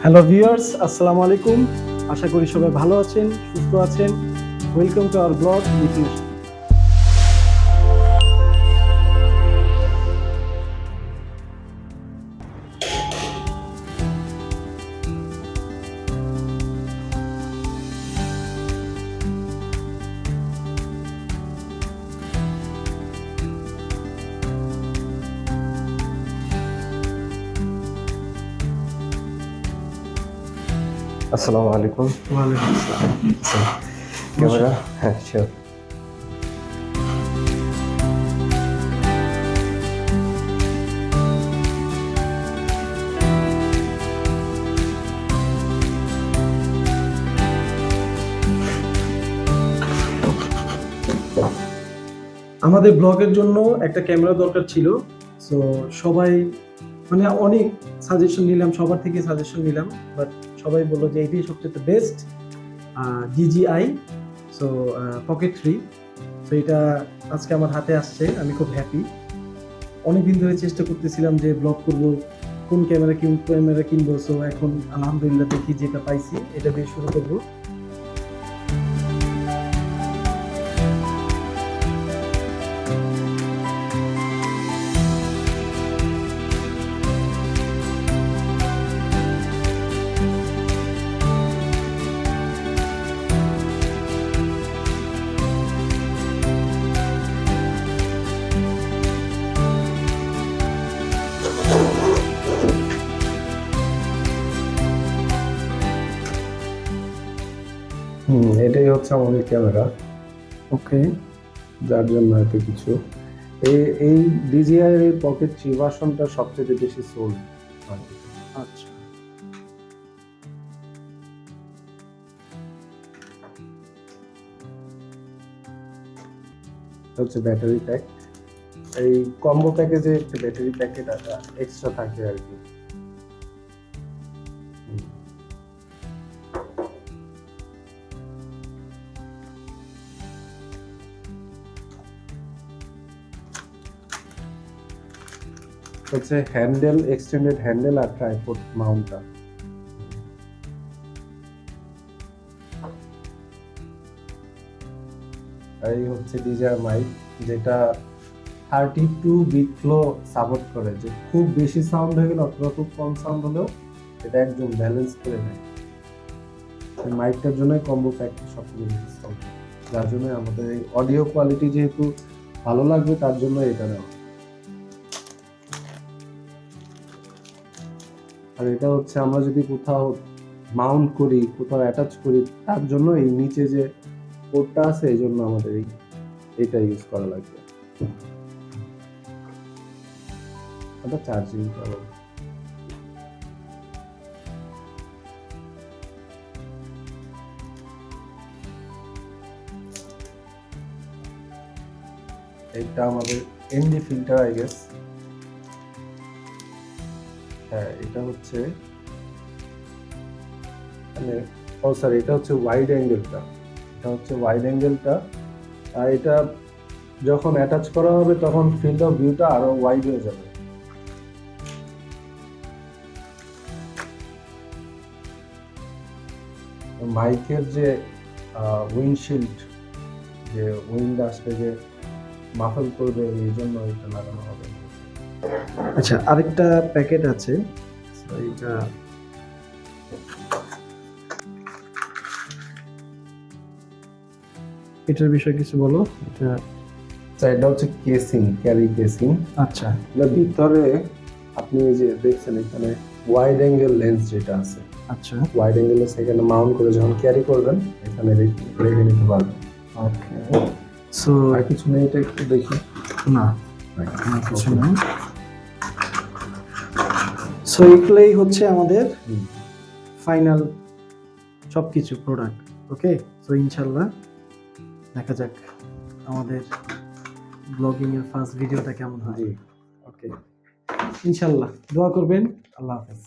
Hello viewers, আসসালামু আলাইকুম। আশা করি সবাই ভালো আছেন, সুস্থ আছেন। Welcome to our blog Mithunesh. আসসালামু আলাইকুম। ওয়ালাইকুম আসসালাম। ক্যামেরা, হ্যাঁ শিওর। আমাদের ব্লগের জন্য একটা ক্যামেরা দরকার ছিল। সো সবাই মানে অনেক সাজেশন নিলাম, সবার থেকে সাজেশন নিলাম, বাট সবাই বললো যে এটাই সবচেয়ে best, DJI। So pocket 3। So এটা আজকে আমার হাতে আসছে, আমি খুব হ্যাপি। অনেকদিন ধরে চেষ্টা করতেছিলাম যে ব্লগ করব, কোন ক্যামেরা কিনবো। সো এখন আলহামদুলিল্লাহ দেখি যেটা পাইছি এটা দিয়ে শুরু করবো। এটাই হচ্ছে আমাদের ক্যামেরা, ওকে। যার জন্য এত কিছু। এই DJI এর পকেট 3 ভার্সনটা সবচেয়ে বেশি সোল্ড। আচ্ছা, হচ্ছে ব্যাটারি প্যাক। এই কম্বো প্যাকেজে একটা ব্যাটারি প্যাকেট এক্সট্রা থাকে আর কি। হচ্ছে হ্যান্ডেল, এক্সটেন্ডেড হ্যান্ডেল আর ট্রাইপড মাউন্টটা। এই হচ্ছে DJI মাইক, যেটা 32 বিট ফ্লো সাপোর্ট করে, যে খুব বেশি সাউন্ড হয়ে গেলে অথবা খুব কম সাউন্ড হলেও এটা একদম ব্যালেন্স করে নেয়। এই মাইকটার জন্যই কম্বো প্যাকটা সবচেয়ে বেশি সাউন্ড, যার জন্য আমাদের এই অডিও কোয়ালিটি যেহেতু ভালো লাগবে তার জন্য এটা নেওয়া। আর এটা হচ্ছে আমরা যদি কোথাও মাউন্ট করি, কোথাও অ্যাটাচ করি, তার জন্য এই নিচে যে পোর্টটা আছে এই জন্য আমাদের এটা ইউজ করা লাগবে। এটা চার্জিং করো। এটা আমাদের এমডি ফিল্টার আই গেস। হ্যাঁ, এটা হচ্ছে মানে সরি, এটা হচ্ছে ওয়াইড অ্যাঙ্গেলটা। এটা হচ্ছে ওয়াইড অ্যাঙ্গেলটা। আর এটা যখন অ্যাটাচ করা হবে তখন ফিল্ড অফ ভিউটা আরো ওয়াইড হয়ে যাবে। মাইকের যে উইন্ডশিল্ড, যে উইন্ড আসলে যে মাফল করবে, এই জন্য এটা লাগানো হবে। আচ্ছা, আরেকটা প্যাকেট আছে। So, এটা এটার বিষয়ে কিছু বলো। এটা হচ্ছে কেসিং, ক্যারি কেসিং। আচ্ছা, এর ভিতরে আপনি এই যে দেখছেন এখানে ওয়াইড অ্যাঙ্গেল লেন্স যেটা আছে, আচ্ছা, ওয়াইড অ্যাঙ্গেলে সেখানে মাউন্ট করে যখন ক্যারি করবেন এখানে রেখে নিতে পারবেন। ওকে। সো আর কিছু নেই, এটা একটু দেখি। না, কিছু না। সো এগুলোই হচ্ছে আমাদের ফাইনাল সবকিছু প্রোডাক্ট। ওকে, সো ইনশাল্লাহ দেখা যাক আমাদের ব্লগিং এর ফার্স্ট ভিডিওটা কেমন হয়। ওকে, ইনশাল্লাহ দোয়া করবেন। আল্লাহ হাফেজ।